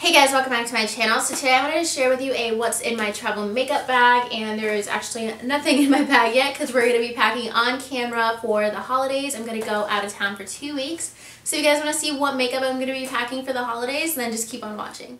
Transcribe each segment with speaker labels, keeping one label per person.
Speaker 1: Hey guys, welcome back to my channel. So today I wanted to share with you a what's in my travel makeup bag, and there is actually nothing in my bag yet because we're going to be packing on camera for the holidays. I'm going to go out of town for 2 weeks. So if you guys want to see what makeup I'm going to be packing for the holidays, then just keep on watching.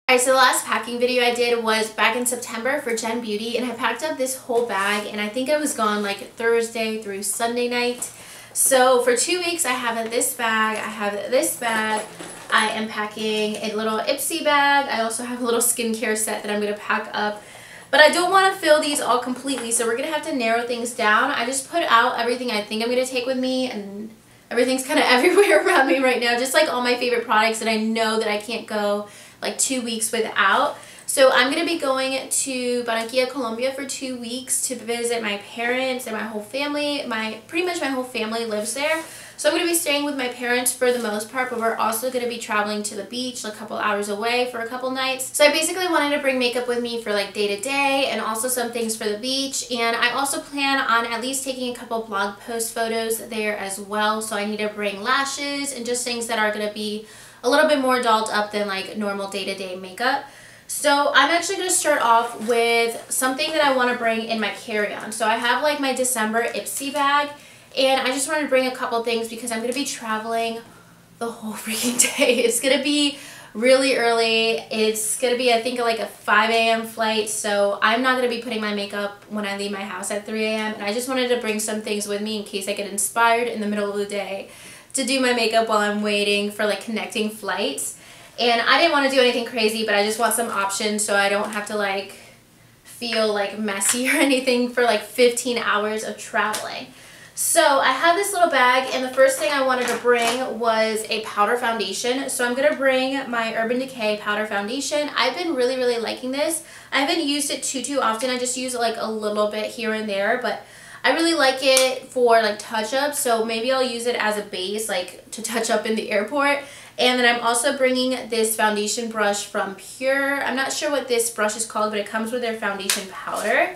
Speaker 1: Alright, so the last packing video I did was back in September for Gen Beauty, and I packed up this whole bag, and I think I was gone like Thursday through Sunday night. So for 2 weeks I have this bag, I have this bag, I am packing a little Ipsy bag, I also have a little skincare set that I'm going to pack up. But I don't want to fill these all completely, so we're going to have to narrow things down. I just put out everything I think I'm going to take with me, and everything's kind of everywhere around me right now, just like all my favorite products that I know that I can't go like 2 weeks without. So I'm going to be going to Barranquilla, Colombia for 2 weeks to visit my parents and my whole family. Pretty much my whole family lives there. So I'm going to be staying with my parents for the most part, but we're also going to be traveling to the beach a couple hours away for a couple nights. So I basically wanted to bring makeup with me for like day to day and also some things for the beach. And I also plan on at least taking a couple blog post photos there as well. So I need to bring lashes and just things that are going to be a little bit more dolled up than like normal day-to-day makeup. So I'm actually going to start off with something that I want to bring in my carry-on. So I have like my December Ipsy bag, and I just wanted to bring a couple things because I'm going to be traveling the whole freaking day. It's going to be really early. It's going to be, I think, like a 5 a.m. flight, so I'm not going to be putting my makeup when I leave my house at 3 a.m. And I just wanted to bring some things with me in case I get inspired in the middle of the day to do my makeup while I'm waiting for like connecting flights. And I didn't want to do anything crazy, but I just want some options so I don't have to like feel like messy or anything for like 15 hours of traveling. So I have this little bag, and the first thing I wanted to bring was a powder foundation. So I'm going to bring my Urban Decay powder foundation. I've been really liking this. I haven't used it too often. I just use it like a little bit here and there, but I really like it for like touch-ups, so maybe I'll use it as a base like to touch up in the airport. And then I'm also bringing this foundation brush from Pure. I'm not sure what this brush is called, but it comes with their foundation powder.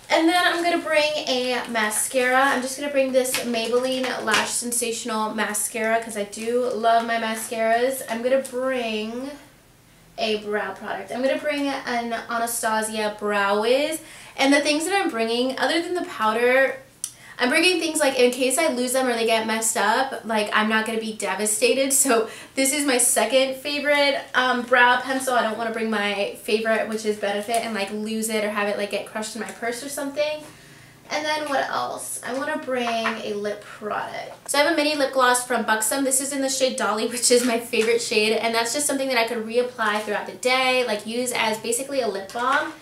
Speaker 1: And then I'm going to bring a mascara. I'm just going to bring this Maybelline Lash Sensational Mascara because I do love my mascaras. I'm going to bring a brow product. I'm going to bring an Anastasia Brow Wiz. And the things that I'm bringing, other than the powder, I'm bringing things like in case I lose them or they get messed up, like I'm not going to be devastated. So this is my second favorite brow pencil. I don't want to bring my favorite, which is Benefit, and like lose it or have it like get crushed in my purse or something. And then what else? I want to bring a lip product. So I have a mini lip gloss from Buxom. This is in the shade Dolly, which is my favorite shade. And that's just something that I could reapply throughout the day, like use as basically a lip balm.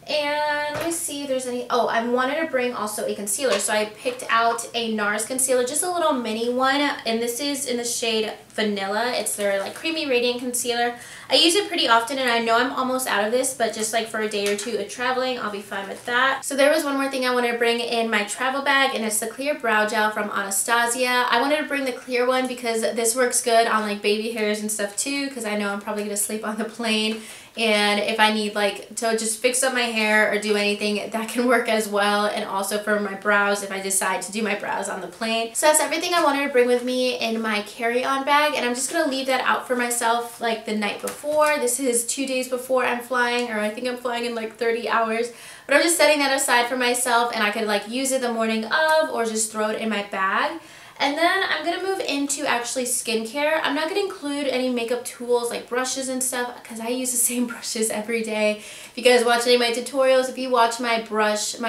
Speaker 1: And let me see if there's any. Oh, I wanted to bring also a concealer. So I picked out a NARS concealer, just a little mini one. And this is in the shade Vanilla. It's their like creamy radiant concealer. I use it pretty often, and I know I'm almost out of this, but just like for a day or two of traveling, I'll be fine with that. So there was one more thing I wanted to bring in my travel bag, and it's the clear brow gel from Anastasia. I wanted to bring the clear one because this works good on like baby hairs and stuff too, because I know I'm probably going to sleep on the plane. And if I need like to just fix up my hair or do anything, that can work as well. And also for my brows if I decide to do my brows on the plane. So that's everything I wanted to bring with me in my carry-on bag. And I'm just going to leave that out for myself like the night before. This is 2 days before I'm flying, or I think I'm flying in like 30 hours. But I'm just setting that aside for myself, and I could like use it the morning of or just throw it in my bag. And then I'm going to move into actually skincare. I'm not going to include any makeup tools like brushes and stuff because I use the same brushes every day. If you guys watch any of my tutorials, if you watch my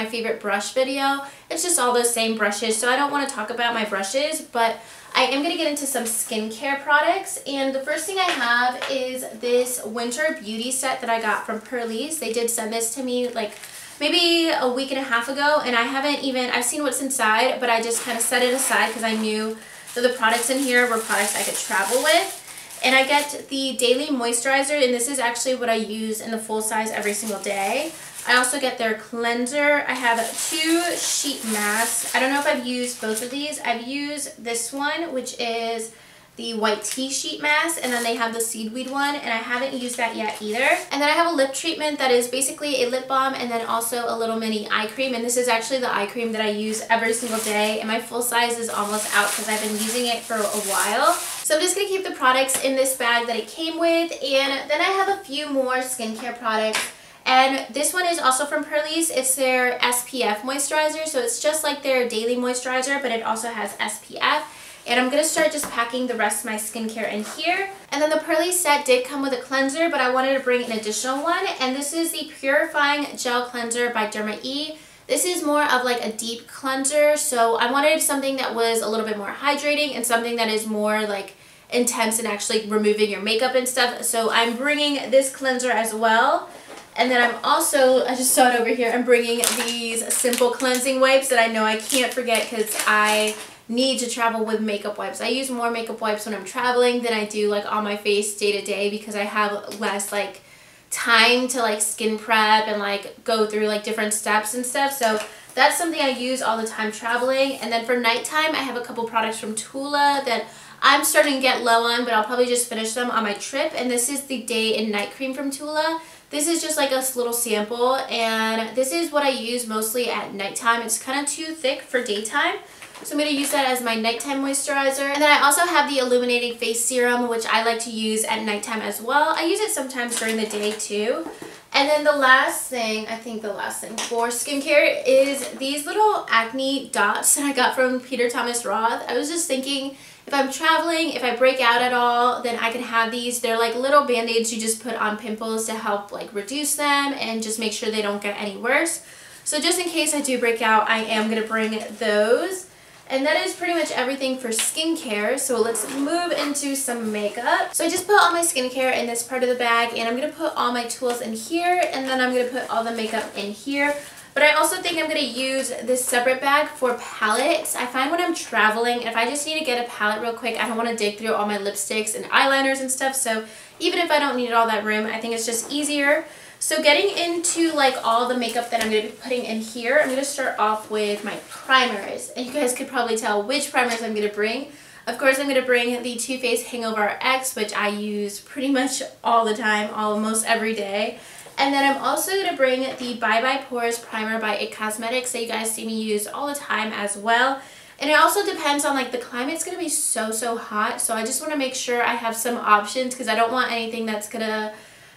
Speaker 1: favorite brush video, it's just all those same brushes. So I don't want to talk about my brushes, but I am going to get into some skincare products. And the first thing I have is this winter beauty set that I got from Pearlie's. They did send this to me like maybe a week and a half ago, and I've seen what's inside, but I just kind of set it aside because I knew that the products in here were products I could travel with. And I get the daily moisturizer, and this is actually what I use in the full size every single day. I also get their cleanser. I have 2 sheet masks. I don't know if I've used both of these. I've used this one, which is the white tea sheet mask, and then they have the seaweed one, and I haven't used that yet either. And then I have a lip treatment that is basically a lip balm and then also a little mini eye cream, and this is actually the eye cream that I use every single day, and my full size is almost out because I've been using it for a while. So I'm just going to keep the products in this bag that it came with, and then I have a few more skincare products. And this one is also from Purley's. It's their SPF moisturizer, so it's just like their daily moisturizer, but it also has SPF. And I'm going to start just packing the rest of my skincare in here. And then the Purley set did come with a cleanser, but I wanted to bring an additional one. And this is the Purifying Gel Cleanser by Derma E. This is more of like a deep cleanser, so I wanted something that was a little bit more hydrating and something that is more like intense and actually removing your makeup and stuff. So I'm bringing this cleanser as well. And then I'm also, I just saw it over here, I'm bringing these simple cleansing wipes that I know I can't forget because I need to travel with makeup wipes. I use more makeup wipes when I'm traveling than I do like on my face day to day because I have less like time to like skin prep and like go through like different steps and stuff. So that's something I use all the time traveling. And then for nighttime, I have a couple products from Tula that I'm starting to get low on, but I'll probably just finish them on my trip. And this is the Day and Night Cream from Tula. This is just like a little sample, and this is what I use mostly at nighttime. It's kind of too thick for daytime, so I'm going to use that as my nighttime moisturizer. And then I also have the Illuminating Face Serum, which I like to use at nighttime as well. I use it sometimes during the day too. And then the last thing, I think the last thing for skincare is these little acne dots that I got from Peter Thomas Roth. I was just thinking, if I'm traveling, if I break out at all, then I can have these. They're like little band-aids you just put on pimples to help like reduce them and just make sure they don't get any worse. So just in case I do break out, I am going to bring those. And that is pretty much everything for skincare. So let's move into some makeup. So I just put all my skincare in this part of the bag, and I'm going to put all my tools in here, and then I'm going to put all the makeup in here. But I also think I'm going to use this separate bag for palettes. I find when I'm traveling, if I just need to get a palette real quick, I don't want to dig through all my lipsticks and eyeliners and stuff. So even if I don't need all that room, I think it's just easier. So getting into like all the makeup that I'm going to be putting in here, I'm going to start off with my primers. And you guys could probably tell which primers I'm going to bring. Of course, I'm going to bring the Too Faced Hangover X, which I use pretty much all the time, almost every day. And then I'm also going to bring the Bye Bye Pores Primer by IT Cosmetics that you guys see me use all the time as well. And it also depends on like the climate. It's going to be so hot, so I just want to make sure I have some options because I don't want anything that's going to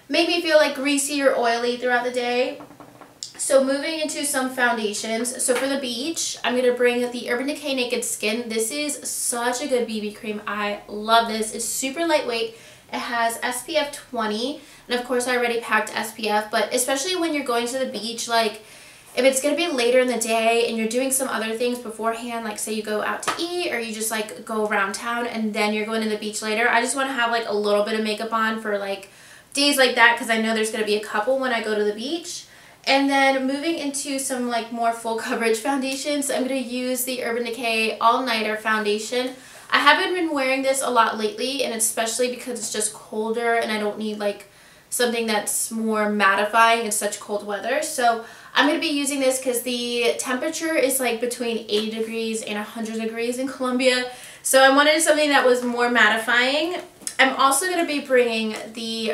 Speaker 1: make me feel like greasy or oily throughout the day. So moving into some foundations. So for the beach, I'm going to bring the Urban Decay Naked Skin. This is such a good BB cream. I love this. It's super lightweight. It has SPF 20, and of course I already packed SPF, but especially when you're going to the beach, like if it's going to be later in the day and you're doing some other things beforehand, like say you go out to eat or you just like go around town and then you're going to the beach later, I just want to have like a little bit of makeup on for like days like that because I know there's going to be a couple when I go to the beach. And then moving into some like more full coverage foundations, I'm going to use the Urban Decay All Nighter Foundation. I haven't been wearing this a lot lately, and especially because it's just colder and I don't need like something that's more mattifying in such cold weather. So I'm going to be using this because the temperature is like between 80 degrees and 100 degrees in Colombia. So I wanted something that was more mattifying. I'm also going to be bringing the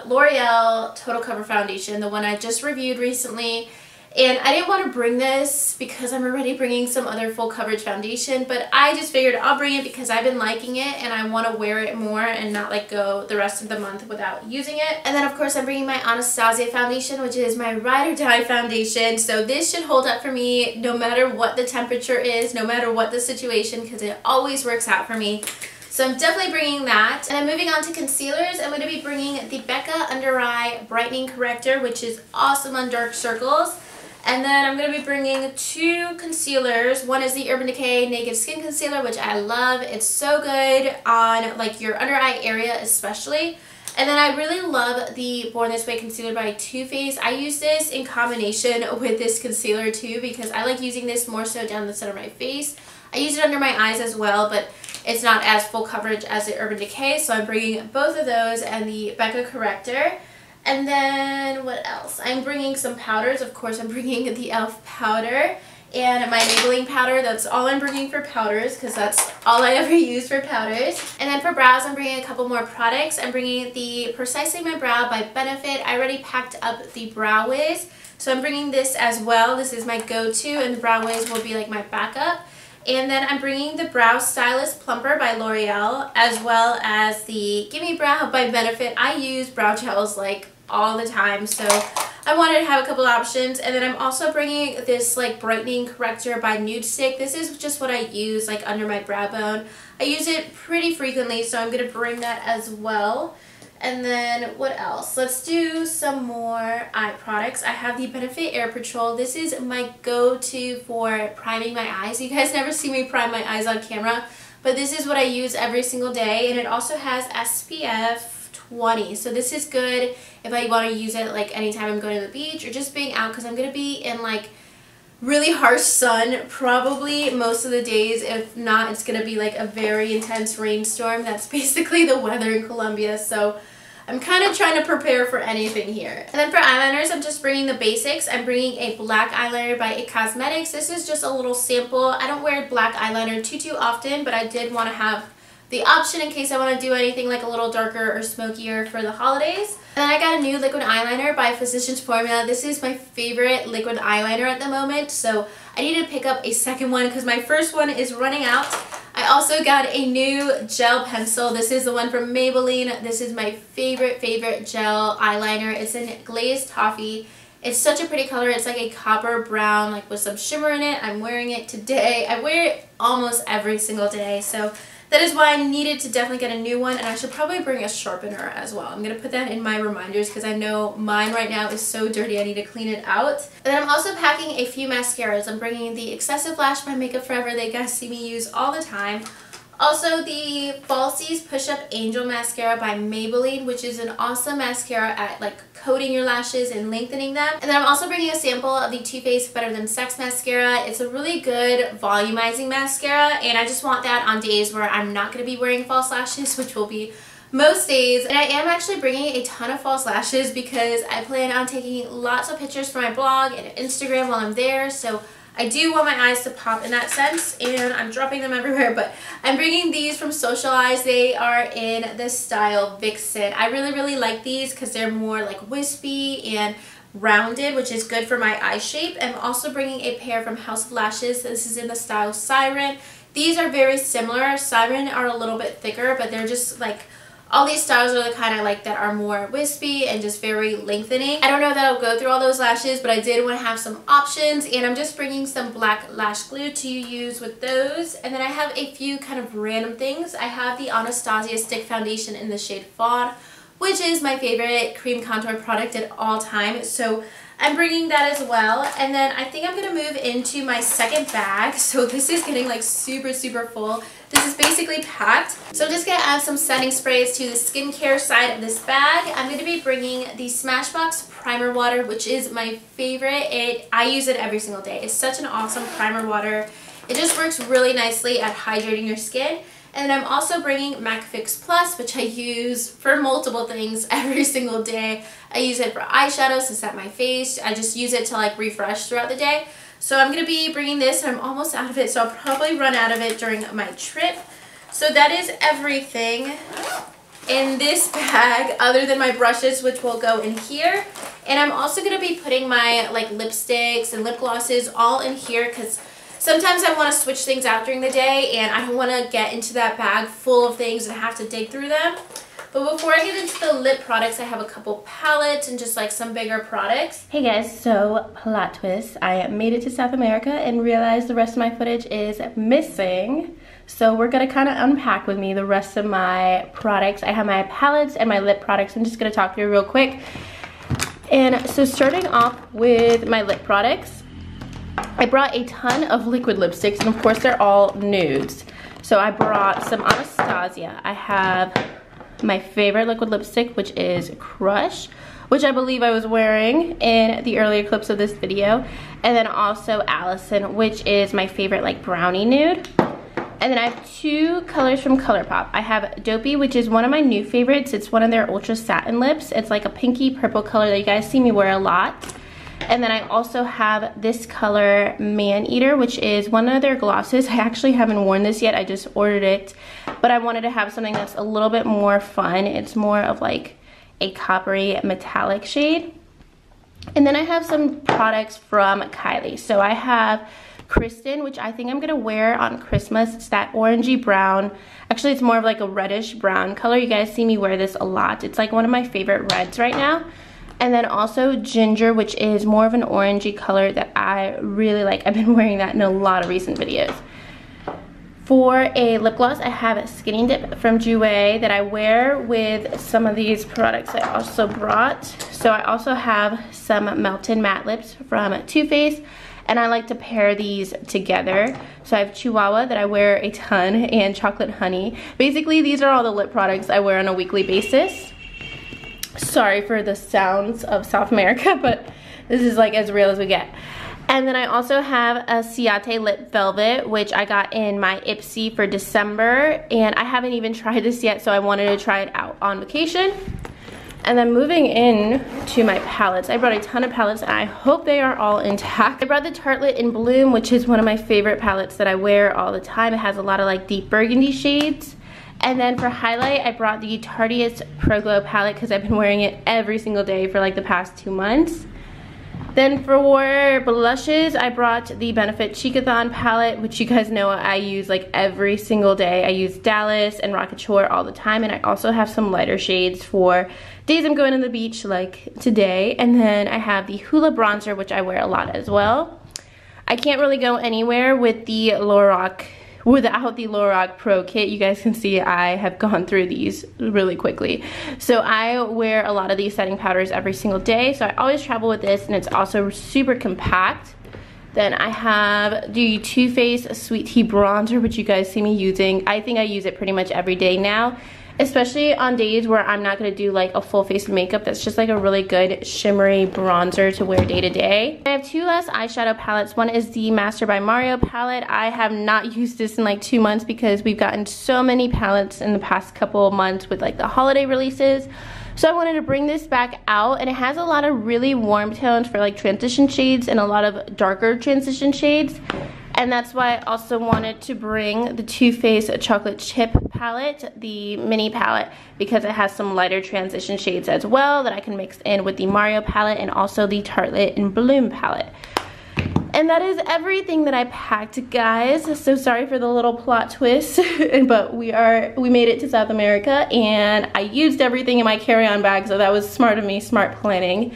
Speaker 1: L'Oreal Total Cover Foundation, the one I just reviewed recently. And I didn't want to bring this because I'm already bringing some other full coverage foundation, but I just figured I'll bring it because I've been liking it and I want to wear it more and not like go the rest of the month without using it. And then of course I'm bringing my Anastasia foundation, which is my ride or die foundation. So this should hold up for me no matter what the temperature is, no matter what the situation, because it always works out for me. So I'm definitely bringing that. And I'm moving on to concealers. I'm going to be bringing the Becca Under Eye Brightening Corrector, which is awesome on dark circles. And then I'm going to be bringing two concealers. One is the Urban Decay Naked Skin Concealer, which I love. It's so good on like your under eye area especially. And then I really love the Born This Way Concealer by Too Faced. I use this in combination with this concealer too because I like using this more so down the center of my face. I use it under my eyes as well, but it's not as full coverage as the Urban Decay, so I'm bringing both of those and the Becca Corrector. And then what else? I'm bringing some powders. Of course, I'm bringing the e.l.f. powder and my Maybelline powder. That's all I'm bringing for powders because that's all I ever use for powders. And then for brows, I'm bringing a couple more products. I'm bringing the Precisely My Brow by Benefit. I already packed up the Brow Wiz, so I'm bringing this as well. This is my go-to, and the Brow Wiz will be like my backup. And then I'm bringing the Brow Stylist Plumper by L'Oreal, as well as the Gimme Brow by Benefit. I use brow gels like all the time, so I wanted to have a couple options. And then I'm also bringing this like brightening corrector by Nude Stick. This is just what I use like under my brow bone. I use it pretty frequently, so I'm going to bring that as well. And then what else? Let's do some more eye products. I have the Benefit Air Patrol. This is my go-to for priming my eyes. You guys never see me prime my eyes on camera, but this is what I use every single day. And it also has SPF 20. So this is good if I want to use it like anytime I'm going to the beach or just being out, because I'm going to be in like really harsh sun probably most of the days. If not, it's going to be like a very intense rainstorm. That's basically the weather in Colombia, so I'm kind of trying to prepare for anything here. And then for eyeliners, I'm just bringing the basics. I'm bringing a black eyeliner by IT Cosmetics. This is just a little sample. I don't wear black eyeliner too often, but I did want to have the option in case I want to do anything like a little darker or smokier for the holidays. And then I got a new liquid eyeliner by Physicians Formula. This is my favorite liquid eyeliner at the moment, so I need to pick up a second one because my first one is running out. I also got a new gel pencil. This is the one from Maybelline. This is my favorite gel eyeliner. It's in Glazed Toffee. It's such a pretty color. It's like a copper brown, like with some shimmer in it. I'm wearing it today. I wear it almost every single day, so that is why I needed to definitely get a new one, and I should probably bring a sharpener as well. I'm going to put that in my reminders because I know mine right now is so dirty. I need to clean it out. And then I'm also packing a few mascaras. I'm bringing the Excessive Lash by Makeup Forever. They guys see me use all the time. Also the Falsies Push Up Angel Mascara by Maybelline, which is an awesome mascara at like coating your lashes and lengthening them. And then I'm also bringing a sample of the Too Faced Better Than Sex mascara. It's a really good volumizing mascara, and I just want that on days where I'm not going to be wearing false lashes, which will be most days. And I am actually bringing a ton of false lashes because I plan on taking lots of pictures for my blog and Instagram while I'm there, so I do want my eyes to pop in that sense, and I'm dropping them everywhere, but I'm bringing these from Socialize. They are in the style Vixen. I really like these because they're more like wispy and rounded, which is good for my eye shape. I'm also bringing a pair from House of Lashes. This is in the style Siren. These are very similar. Siren are a little bit thicker, but they're just like, all these styles are the kind I like that are more wispy and just very lengthening. I don't know that I'll go through all those lashes, but I did want to have some options, and I'm just bringing some black lash glue to use with those. And then I have a few kind of random things. I have the Anastasia Stick Foundation in the shade Fawn, which is my favorite cream contour product at all time, so I'm bringing that as well. And then I think I'm going to move into my second bag. So this is getting like super full. This is basically packed. So I'm just going to add some setting sprays to the skincare side of this bag. I'm going to be bringing the Smashbox Primer Water, which is my favorite. I use it every single day. It's such an awesome primer water. It just works really nicely at hydrating your skin. And then I'm also bringing MAC Fix Plus, which I use for multiple things every single day. I use it for eyeshadows to set my face. I just use it to like refresh throughout the day. So I'm going to be bringing this, and I'm almost out of it, so I'll probably run out of it during my trip. So that is everything in this bag other than my brushes, which will go in here. And I'm also going to be putting my like lipsticks and lip glosses all in here because sometimes I want to switch things out during the day, and I don't want to get into that bag full of things and have to dig through them. But before I get into the lip products, I have a couple palettes and just like some bigger products. Hey guys, so plot twist. I made it to South America and realized the rest of my footage is missing. So we're going to kind of unpack with me the rest of my products. I have my palettes and my lip products. I'm just going to talk through real quick. And so starting off with my lip products, I brought a ton of liquid lipsticks, and of course they're all nudes. So I brought some Anastasia. I have my favorite liquid lipstick, which is Crush, which I believe I was wearing in the earlier clips of this video. And then also Allison, which is my favorite like brownie nude. And then I have two colors from ColourPop. I have Dopey, which is one of my new favorites. It's one of their Ultra Satin lips. It's like a pinky purple color that you guys see me wear a lot. And then I also have this color, Man Eater, which is one of their glosses. I actually haven't worn this yet. I just ordered it. But I wanted to have something that's a little bit more fun. It's more of like a coppery metallic shade. And then I have some products from Kylie. So I have Kristen, which I think I'm gonna wear on Christmas. It's that orangey brown. Actually, it's more of like a reddish brown color. You guys see me wear this a lot. It's like one of my favorite reds right now. And then also ginger, which is more of an orangey color that I really like. I've been wearing that in a lot of recent videos. For a lip gloss, I have Skinny Dip from Jouer that I wear with some of these products I also brought. So I also have some Melted Matte Lips from Too Faced, and I like to pair these together. So I have Chihuahua that I wear a ton, and Chocolate Honey. Basically, these are all the lip products I wear on a weekly basis. Sorry for the sounds of South America, but this is like as real as we get. And then I also have a Ciate Lip Velvet, which I got in my Ipsy for December, and I haven't even tried this yet, so I wanted to try it out on vacation. And then moving in to my palettes, I brought a ton of palettes, and I hope they are all intact. I brought the Tartelette in Bloom, which is one of my favorite palettes that I wear all the time. It has a lot of like deep burgundy shades. And then for highlight, I brought the Tarteist Pro Glow palette because I've been wearing it every single day for like the past 2 months. Then for blushes, I brought the Benefit Cheekathon palette, which you guys know I use like every single day. I use Dallas and Rocket Shore all the time, and I also have some lighter shades for days I'm going to the beach like today. And then I have the Hoola bronzer, which I wear a lot as well. I can't really go anywhere with the Lorac without the Lorac Pro Kit. You guys can see I have gone through these really quickly. So I wear a lot of these setting powders every single day, so I always travel with this, and it's also super compact. Then I have the Too Faced Sweet Tea Bronzer, which you guys see me using. I think I use it pretty much every day now, especially on days where I'm not going to do like a full face of makeup. That's just like a really good shimmery bronzer to wear day to day. I have two less eyeshadow palettes. One is the Master by Mario palette. I have not used this in like 2 months because we've gotten so many palettes in the past couple of months with like the holiday releases. So I wanted to bring this back out, and it has a lot of really warm tones for like transition shades and a lot of darker transition shades. And that's why I also wanted to bring the Too Faced Chocolate Chip palette, the mini palette, because it has some lighter transition shades as well that I can mix in with the Mario palette and also the Tartelette in Bloom palette. And that is everything that I packed, guys. So sorry for the little plot twist, but we made it to South America, and I used everything in my carry-on bag, so that was smart of me, smart planning.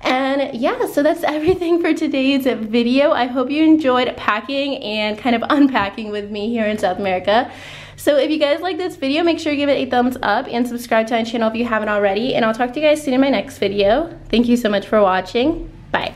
Speaker 1: And yeah, so that's everything for today's video. I hope you enjoyed packing and kind of unpacking with me here in South America. So if you guys like this video, make sure you give it a thumbs up and subscribe to my channel if you haven't already. And I'll talk to you guys soon in my next video. Thank you so much for watching. Bye.